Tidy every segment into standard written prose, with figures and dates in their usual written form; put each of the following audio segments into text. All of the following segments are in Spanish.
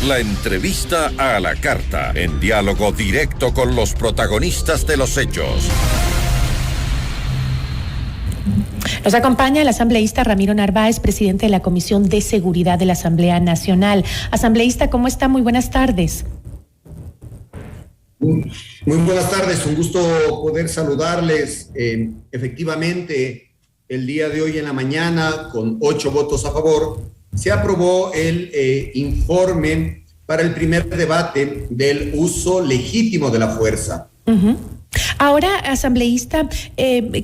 La entrevista a la carta, en diálogo directo con los protagonistas de los hechos. Nos acompaña el asambleísta Ramiro Narváez, presidente de la Comisión de Seguridad de la Asamblea Nacional. Asambleísta, ¿cómo está? Muy buenas tardes. Muy buenas tardes, un gusto poder saludarles. Efectivamente, el día de hoy en la mañana, con 8 votos a favor, se aprobó el informe para el primer debate del uso legítimo de la fuerza. Ahora, asambleísta,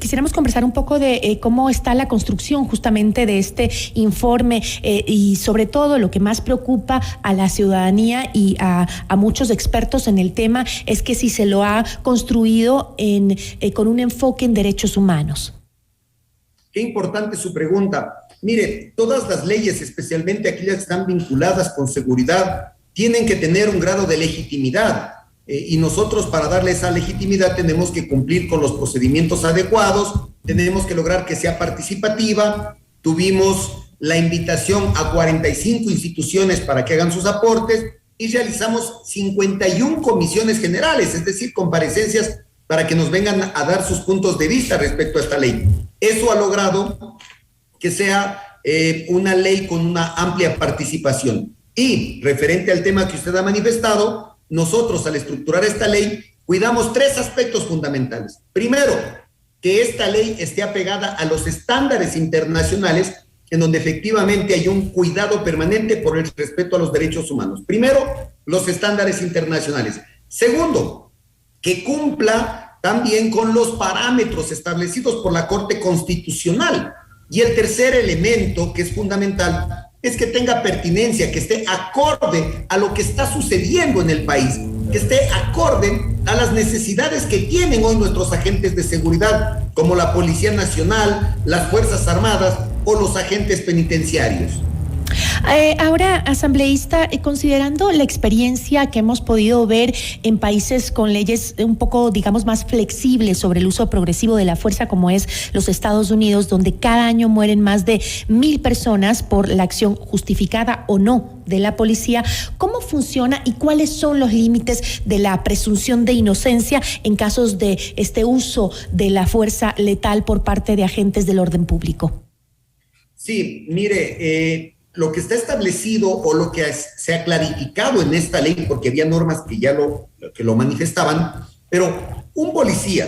quisiéramos conversar un poco de cómo está la construcción justamente de este informe y sobre todo lo que más preocupa a la ciudadanía y a muchos expertos en el tema es que si se lo ha construido con un enfoque en derechos humanos. Qué importante su pregunta. Mire, todas las leyes, especialmente aquellas que están vinculadas con seguridad, tienen que tener un grado de legitimidad. Y nosotros, para darle esa legitimidad, tenemos que cumplir con los procedimientos adecuados, tenemos que lograr que sea participativa. Tuvimos la invitación a 45 instituciones para que hagan sus aportes y realizamos 51 comisiones generales, es decir, comparecencias para que nos vengan a dar sus puntos de vista respecto a esta ley. Eso ha logrado que sea una ley con una amplia participación. Y referente al tema que usted ha manifestado, nosotros al estructurar esta ley cuidamos 3 aspectos fundamentales. Primero, que esta ley esté apegada a los estándares internacionales en donde efectivamente hay un cuidado permanente por el respeto a los derechos humanos. Primero, los estándares internacionales. Segundo, que cumpla también con los parámetros establecidos por la Corte Constitucional. Y el tercer elemento, que es fundamental, es que tenga pertinencia, que esté acorde a lo que está sucediendo en el país, que esté acorde a las necesidades que tienen hoy nuestros agentes de seguridad, como la Policía Nacional, las Fuerzas Armadas o los agentes penitenciarios. Ahora, asambleísta, considerando la experiencia que hemos podido ver en países con leyes un poco, digamos, más flexibles sobre el uso progresivo de la fuerza, como es los Estados Unidos, donde cada año mueren más de 1,000 personas por la acción justificada o no de la policía, ¿cómo funciona y cuáles son los límites de la presunción de inocencia en casos de este uso de la fuerza letal por parte de agentes del orden público? Sí, mire, lo que está establecido o lo que se ha clarificado en esta ley, porque había normas que ya lo manifestaban, pero un policía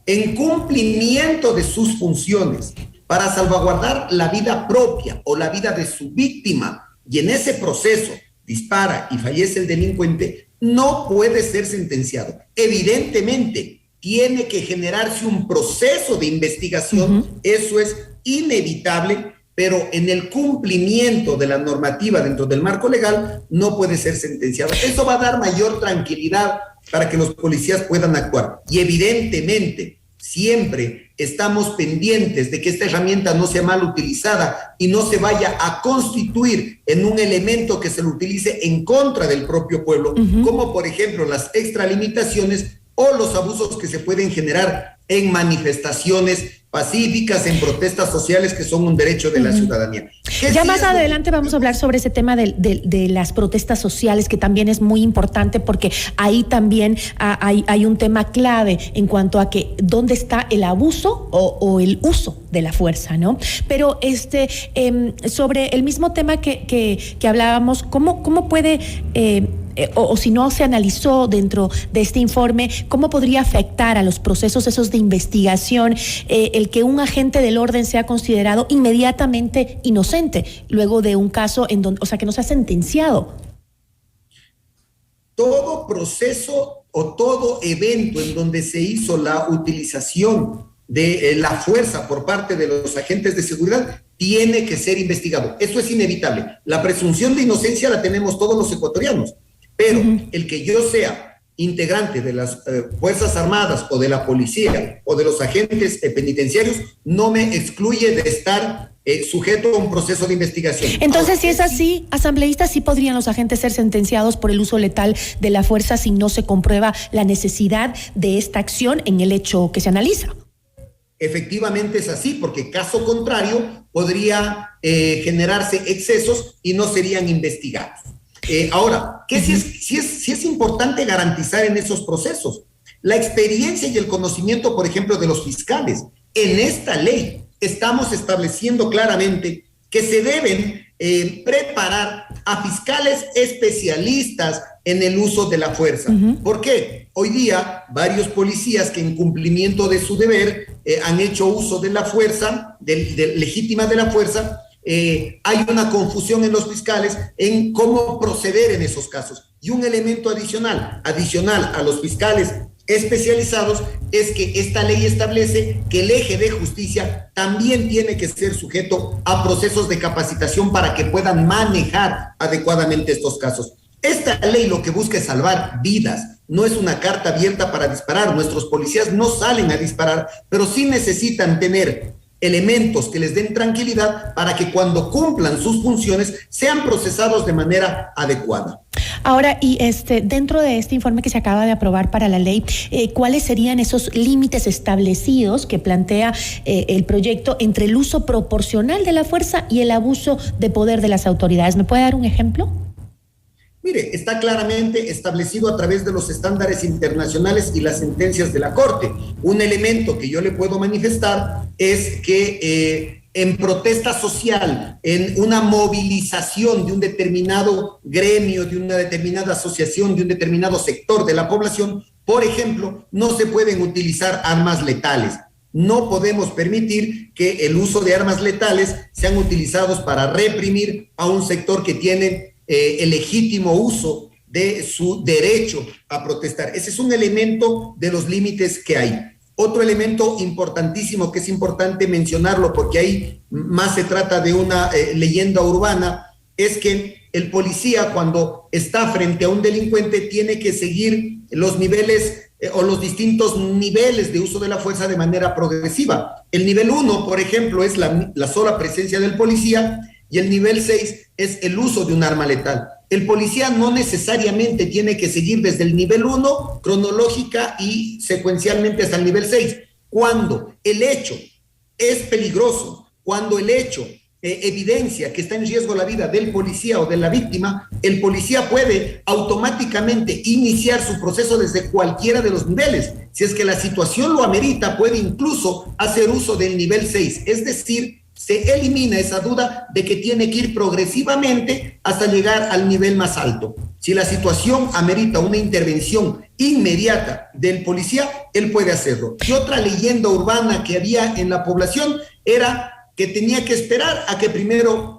en cumplimiento de sus funciones para salvaguardar la vida propia o la vida de su víctima y en ese proceso dispara y fallece el delincuente, no puede ser sentenciado. Evidentemente, tiene que generarse un proceso de investigación, eso es inevitable, pero en el cumplimiento de la normativa dentro del marco legal no puede ser sentenciado. Eso va a dar mayor tranquilidad para que los policías puedan actuar. Y evidentemente, siempre estamos pendientes de que esta herramienta no sea mal utilizada y no se vaya a constituir en un elemento que se lo utilice en contra del propio pueblo, como por ejemplo las extralimitaciones o los abusos que se pueden generar en manifestaciones pacíficas, en protestas sociales que son un derecho de la ciudadanía. Ya más adelante vamos a hablar sobre ese tema de las protestas sociales, que también es muy importante porque ahí también hay un tema clave en cuanto a que dónde está el abuso o el uso de la fuerza, ¿no? Pero sobre el mismo tema que hablábamos, ¿cómo puede o si no se analizó dentro de este informe, cómo podría afectar a los procesos esos de investigación el que un agente del orden sea considerado inmediatamente inocente luego de un caso en donde, o sea, que no sea sentenciado? Todo proceso o todo evento en donde se hizo la utilización de la fuerza por parte de los agentes de seguridad tiene que ser investigado. Eso es inevitable. La presunción de inocencia la tenemos todos los ecuatorianos. Pero el que yo sea integrante de las Fuerzas Armadas o de la policía o de los agentes penitenciarios no me excluye de estar sujeto a un proceso de investigación. Entonces, ahora, si es así, asambleísta, ¿sí podrían los agentes ser sentenciados por el uso letal de la fuerza si no se comprueba la necesidad de esta acción en el hecho que se analiza? Efectivamente es así, porque caso contrario podría generarse excesos y no serían investigados. Ahora, sí es importante garantizar en esos procesos la experiencia y el conocimiento, por ejemplo, de los fiscales. En esta ley estamos estableciendo claramente que se deben preparar a fiscales especialistas en el uso de la fuerza. ¿Por qué? Hoy día, varios policías que en cumplimiento de su deber han hecho uso de la fuerza, legítima de la fuerza, hay una confusión en los fiscales en cómo proceder en esos casos. Y un elemento adicional a los fiscales especializados es que esta ley establece que el eje de justicia también tiene que ser sujeto a procesos de capacitación para que puedan manejar adecuadamente estos casos. Esta ley lo que busca es salvar vidas, no es una carta abierta para disparar. Nuestros policías no salen a disparar, pero sí necesitan tener elementos que les den tranquilidad para que cuando cumplan sus funciones sean procesados de manera adecuada. Ahora, y dentro de este informe que se acaba de aprobar para la ley, ¿cuáles serían esos límites establecidos que plantea el proyecto entre el uso proporcional de la fuerza y el abuso de poder de las autoridades? ¿Me puede dar un ejemplo? Mire, está claramente establecido a través de los estándares internacionales y las sentencias de la Corte. Un elemento que yo le puedo manifestar es que en protesta social, en una movilización de un determinado gremio, de una determinada asociación, de un determinado sector de la población, por ejemplo, no se pueden utilizar armas letales. No podemos permitir que el uso de armas letales sean utilizados para reprimir a un sector que tiene el legítimo uso de su derecho a protestar. Ese es un elemento de los límites que hay. Otro elemento importantísimo que es importante mencionarlo porque ahí más se trata de una leyenda urbana, es que el policía cuando está frente a un delincuente tiene que seguir los niveles o los distintos niveles de uso de la fuerza de manera progresiva. El nivel 1, por ejemplo, es la sola presencia del policía, y el nivel 6 es el uso de un arma letal. El policía no necesariamente tiene que seguir desde el nivel 1 cronológica y secuencialmente hasta el nivel 6. Cuando el hecho es peligroso, cuando el hecho evidencia que está en riesgo la vida del policía o de la víctima, el policía puede automáticamente iniciar su proceso desde cualquiera de los niveles. Si es que la situación lo amerita, puede incluso hacer uso del nivel 6, es decir, se elimina esa duda de que tiene que ir progresivamente hasta llegar al nivel más alto. Si la situación amerita una intervención inmediata del policía, él puede hacerlo. Y otra leyenda urbana que había en la población era que tenía que esperar a que primero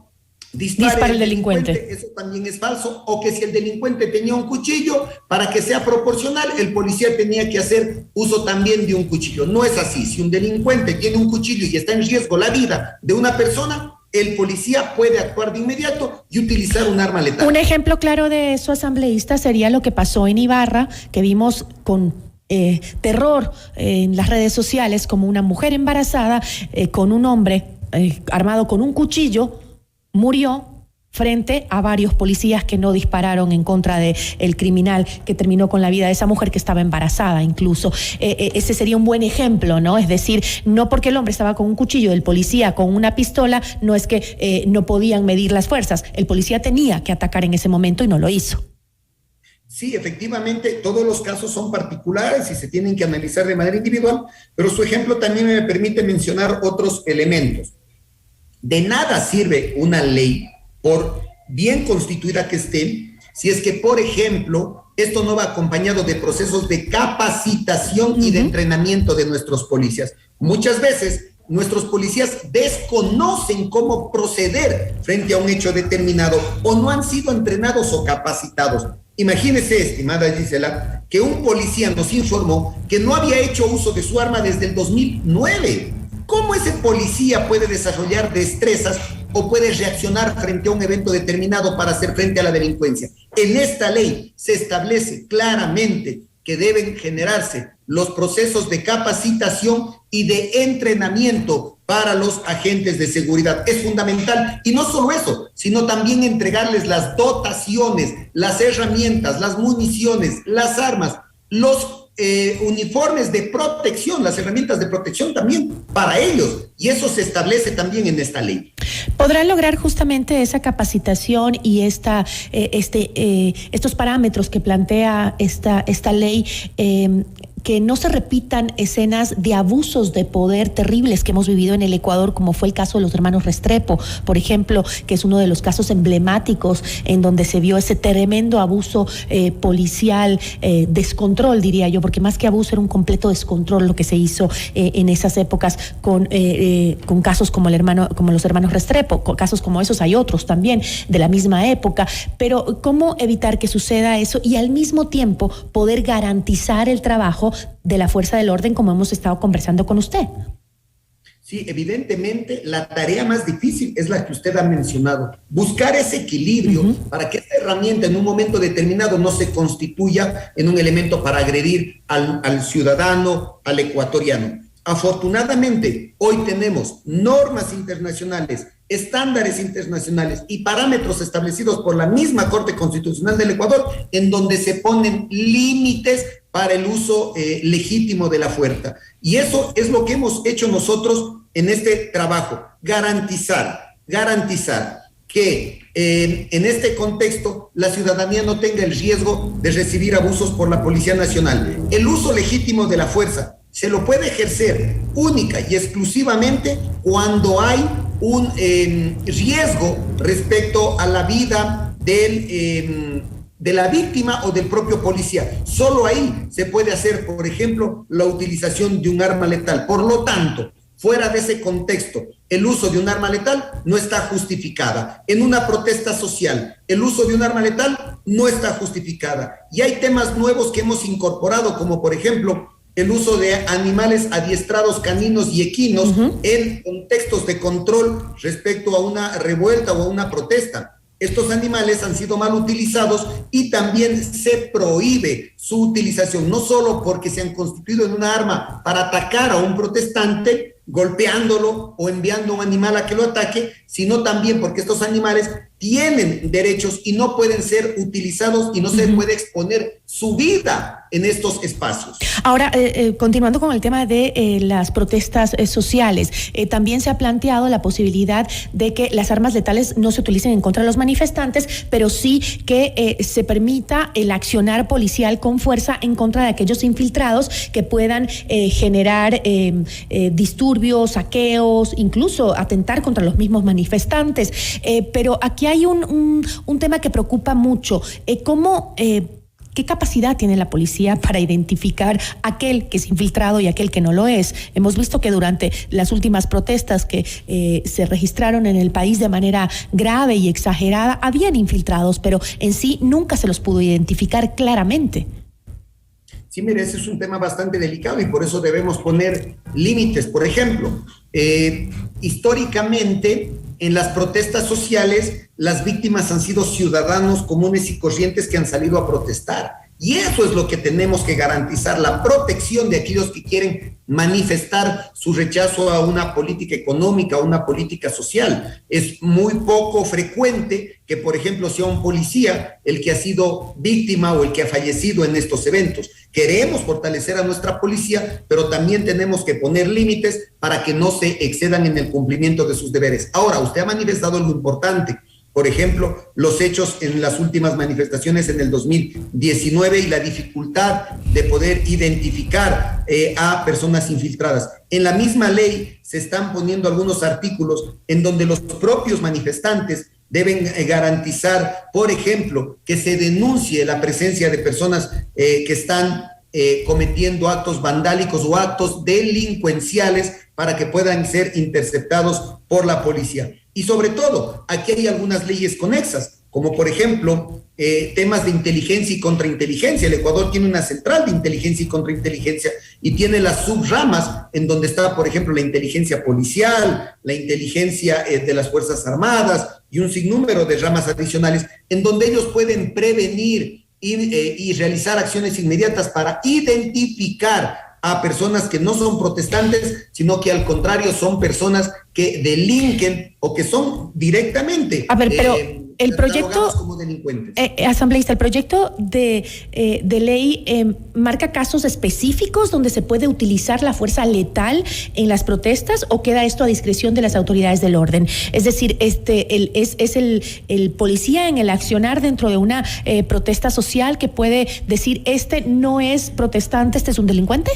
dispare el delincuente. Eso también es falso. O que si el delincuente tenía un cuchillo, para que sea proporcional, el policía tenía que hacer uso también de un cuchillo. No es así. Si un delincuente tiene un cuchillo y está en riesgo la vida de una persona, el policía puede actuar de inmediato y utilizar un arma letal. Un ejemplo claro de eso, asambleísta, sería lo que pasó en Ibarra, que vimos con terror en las redes sociales, como una mujer embarazada con un hombre armado con un cuchillo murió frente a varios policías que no dispararon en contra del criminal que terminó con la vida de esa mujer que estaba embarazada incluso. Ese sería un buen ejemplo, ¿no? Es decir, no porque el hombre estaba con un cuchillo, el policía con una pistola, no es que no podían medir las fuerzas. El policía tenía que atacar en ese momento y no lo hizo. Sí, efectivamente, todos los casos son particulares y se tienen que analizar de manera individual, pero su ejemplo también me permite mencionar otros elementos. De nada sirve una ley, por bien constituida que esté, si es que, por ejemplo, esto no va acompañado de procesos de capacitación y de entrenamiento de nuestros policías. Muchas veces nuestros policías desconocen cómo proceder frente a un hecho determinado o no han sido entrenados o capacitados. Imagínese, estimada Gisela, que un policía nos informó que no había hecho uso de su arma desde el 2009. ¿Cómo ese policía puede desarrollar destrezas o puede reaccionar frente a un evento determinado para hacer frente a la delincuencia? En esta ley se establece claramente que deben generarse los procesos de capacitación y de entrenamiento para los agentes de seguridad. Es fundamental, y no solo eso, sino también entregarles las dotaciones, las herramientas, las municiones, las armas, los uniformes de protección, las herramientas de protección también para ellos, y eso se establece también en esta ley. ¿Podrán lograr justamente esa capacitación y estos parámetros que plantea esta ley, que no se repitan escenas de abusos de poder terribles que hemos vivido en el Ecuador, como fue el caso de los hermanos Restrepo, por ejemplo, que es uno de los casos emblemáticos en donde se vio ese tremendo abuso policial, descontrol, diría yo, porque más que abuso era un completo descontrol lo que se hizo en esas épocas con casos como los hermanos Restrepo. Casos como esos hay otros también de la misma época, pero ¿cómo evitar que suceda eso y al mismo tiempo poder garantizar el trabajo de la fuerza del orden, como hemos estado conversando con usted? Sí, evidentemente la tarea más difícil es la que usted ha mencionado, buscar ese equilibrio para que esta herramienta en un momento determinado no se constituya en un elemento para agredir al ciudadano, al ecuatoriano. Afortunadamente, hoy tenemos normas internacionales, estándares internacionales y parámetros establecidos por la misma Corte Constitucional del Ecuador, en donde se ponen límites para el uso legítimo de la fuerza. Y eso es lo que hemos hecho nosotros en este trabajo, garantizar que en este contexto la ciudadanía no tenga el riesgo de recibir abusos por la Policía Nacional. El uso legítimo de la fuerza se lo puede ejercer única y exclusivamente cuando hay un riesgo respecto a la vida de la víctima o del propio policía. Solo ahí se puede hacer, por ejemplo, la utilización de un arma letal. Por lo tanto, fuera de ese contexto, el uso de un arma letal no está justificada. En una protesta social, el uso de un arma letal no está justificada. Y hay temas nuevos que hemos incorporado, como por ejemplo, el uso de animales adiestrados caninos y equinos en contextos de control respecto a una revuelta o a una protesta. Estos animales han sido mal utilizados y también se prohíbe su utilización, no solo porque se han constituido en una arma para atacar a un protestante, golpeándolo o enviando a un animal a que lo ataque, sino también porque estos animales tienen derechos y no pueden ser utilizados y no se puede exponer su vida en estos espacios. Ahora, continuando con el tema de las protestas sociales, también se ha planteado la posibilidad de que las armas letales no se utilicen en contra de los manifestantes, pero sí que se permita el accionar policial con fuerza en contra de aquellos infiltrados que puedan generar disturbios, saqueos, incluso atentar contra los mismos manifestantes. Pero aquí hay un tema que preocupa mucho. ¿Qué capacidad tiene la policía para identificar aquel que es infiltrado y aquel que no lo es? Hemos visto que durante las últimas protestas que se registraron en el país de manera grave y exagerada, habían infiltrados, pero en sí nunca se los pudo identificar claramente. Sí, mire, ese es un tema bastante delicado y por eso debemos poner límites. Por ejemplo, históricamente, en las protestas sociales, las víctimas han sido ciudadanos comunes y corrientes que han salido a protestar. Y eso es lo que tenemos que garantizar, la protección de aquellos que quieren manifestar su rechazo a una política económica, a una política social. Es muy poco frecuente que, por ejemplo, sea un policía el que ha sido víctima o el que ha fallecido en estos eventos. Queremos fortalecer a nuestra policía, pero también tenemos que poner límites para que no se excedan en el cumplimiento de sus deberes. Ahora, usted ha manifestado algo importante. Por ejemplo, los hechos en las últimas manifestaciones en el 2019 y la dificultad de poder identificar a personas infiltradas. En la misma ley se están poniendo algunos artículos en donde los propios manifestantes deben garantizar, por ejemplo, que se denuncie la presencia de personas que están cometiendo actos vandálicos o actos delincuenciales para que puedan ser interceptados por la policía. Y sobre todo, aquí hay algunas leyes conexas, como por ejemplo, temas de inteligencia y contrainteligencia. El Ecuador tiene una central de inteligencia y contrainteligencia y tiene las subramas en donde está, por ejemplo, la inteligencia policial, la inteligencia de las Fuerzas Armadas y un sinnúmero de ramas adicionales en donde ellos pueden prevenir y realizar acciones inmediatas para identificar a personas que no son protestantes, sino que al contrario son personas que delinquen o que son directamente el proyecto como delincuentes. Asambleísta, el proyecto de ley marca casos específicos donde se puede utilizar la fuerza letal en las protestas, o queda esto a discreción de las autoridades del orden. Es decir, es el policía en el accionar dentro de una protesta social que puede decir, este no es protestante, este es un delincuente.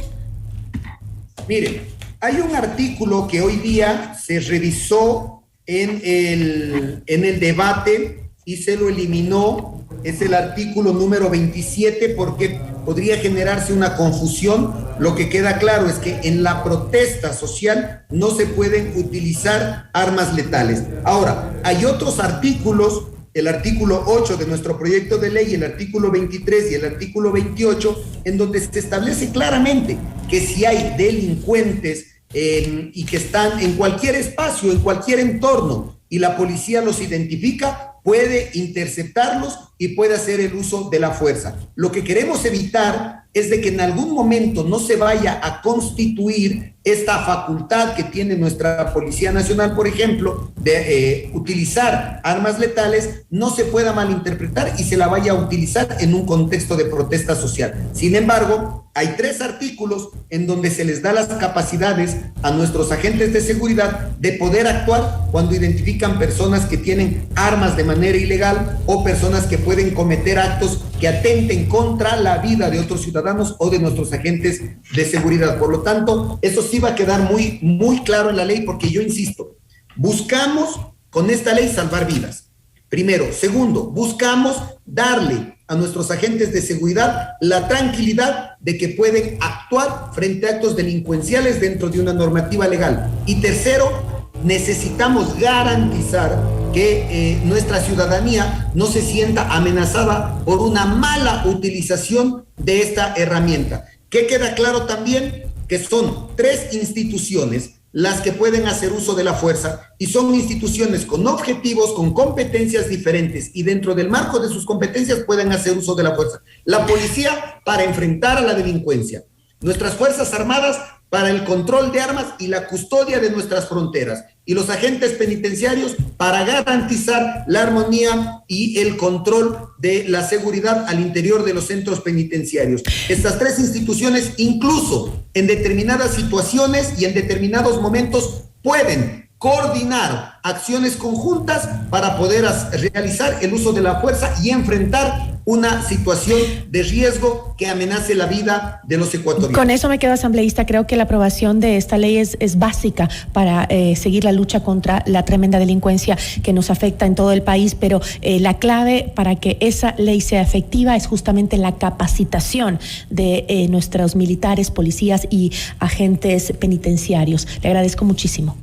Mire, hay un artículo que hoy día se revisó en el debate y se lo eliminó. Es el artículo número 27, porque podría generarse una confusión. Lo que queda claro es que en la protesta social no se pueden utilizar armas letales. Ahora, hay otros artículos, el artículo 8 de nuestro proyecto de ley, el artículo 23 y el artículo 28, en donde se establece claramente que si hay delincuentes y que están en cualquier espacio, en cualquier entorno, y la policía los identifica, puede interceptarlos y puede hacer el uso de la fuerza. Lo que queremos evitar es de que en algún momento no se vaya a constituir esta facultad que tiene nuestra Policía Nacional, por ejemplo, de utilizar armas letales, no se pueda malinterpretar y se la vaya a utilizar en un contexto de protesta social. Sin embargo, hay 3 artículos en donde se les da las capacidades a nuestros agentes de seguridad de poder actuar cuando identifican personas que tienen armas de manera ilegal o personas que pueden cometer actos que atenten contra la vida de otros ciudadanos o de nuestros agentes de seguridad. Por lo tanto, eso sí va a quedar muy, muy claro en la ley, porque yo insisto, buscamos con esta ley salvar vidas. Primero. Segundo, buscamos darle a nuestros agentes de seguridad la tranquilidad de que pueden actuar frente a actos delincuenciales dentro de una normativa legal. Y tercero, necesitamos garantizar que nuestra ciudadanía no se sienta amenazada por una mala utilización de esta herramienta. Que queda claro también que son 3 instituciones las que pueden hacer uso de la fuerza, y son instituciones con objetivos, con competencias diferentes, y dentro del marco de sus competencias pueden hacer uso de la fuerza. La policía para enfrentar a la delincuencia, nuestras Fuerzas Armadas para el control de armas y la custodia de nuestras fronteras, y los agentes penitenciarios para garantizar la armonía y el control de la seguridad al interior de los centros penitenciarios. Estas 3 instituciones, incluso en determinadas situaciones y en determinados momentos, pueden coordinar acciones conjuntas para poder realizar el uso de la fuerza y enfrentar una situación de riesgo que amenace la vida de los ecuatorianos. Con eso me quedo, asambleísta. Creo que la aprobación de esta ley es básica para seguir la lucha contra la tremenda delincuencia que nos afecta en todo el país, pero la clave para que esa ley sea efectiva es justamente la capacitación de nuestros militares, policías y agentes penitenciarios. Le agradezco muchísimo.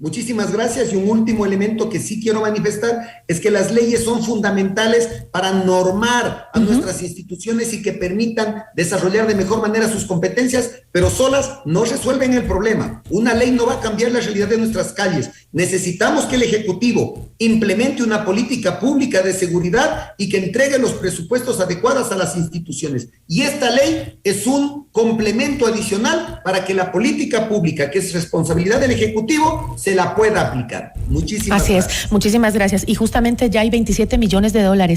Muchísimas gracias. Y un último elemento que sí quiero manifestar es que las leyes son fundamentales para normar a nuestras instituciones y que permitan desarrollar de mejor manera sus competencias, pero solas no resuelven el problema. Una ley no va a cambiar la realidad de nuestras calles. Necesitamos que el Ejecutivo implemente una política pública de seguridad y que entregue los presupuestos adecuados a las instituciones. Y esta ley es un complemento adicional para que la política pública, que es responsabilidad del Ejecutivo, se la pueda aplicar. Muchísimas gracias. Así es, muchísimas gracias. Y justamente ya hay $27 millones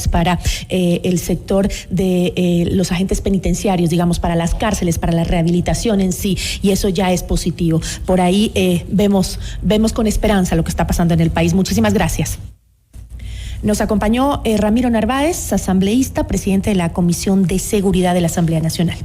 para el sector de los agentes penitenciarios, digamos, para las cárceles, para la rehabilitación en sí, y eso ya es positivo. Por ahí vemos con esperanza lo que está pasando en el país. Muchísimas gracias. Nos acompañó Ramiro Narváez, asambleísta, presidente de la Comisión de Seguridad de la Asamblea Nacional.